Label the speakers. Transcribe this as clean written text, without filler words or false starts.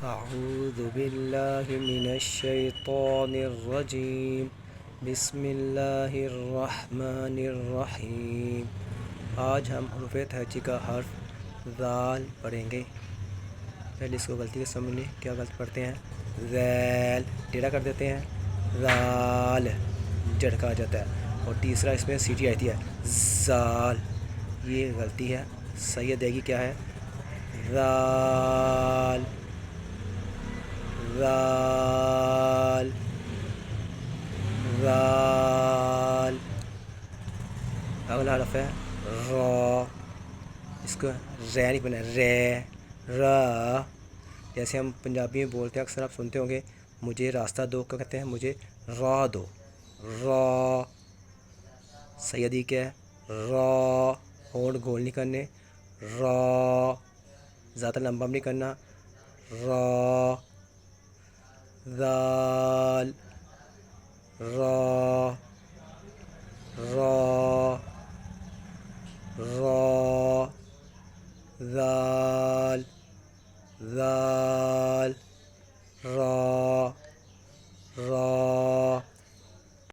Speaker 1: اعوذ باللہ من الشیطان الرجیم بسم اللہ الرحمن الرحیم۔ آج ہم حروف تہجی کا حرف ذال پڑھیں گے۔ پہلے اس کو غلطی سے سمجھ لیں، کیا غلط پڑھتے ہیں؟ ذیل ٹیڑھا کر دیتے ہیں، ذال جھٹکا آ جاتا ہے، اور تیسرا اس میں سیٹی آتی ہے زال، یہ غلطی ہے۔ صحیح ادائیگی کیا ہے؟ ذال ذال ذال۔ اگلا حرف ہے را، اس کو ری نہیں پڑھنا، رے را۔ جیسے ہم پنجابی میں بولتے ہیں، اکثر آپ سنتے ہوں گے، مجھے راستہ دو، کیا کہتے ہیں؟ مجھے راہ دو، را۔ صحیح ادائیگی کیا ہے؟ را، ہونٹ گول نہیں کرنے، را، زیادہ لمبا نہیں کرنا، را۔ ذال را را را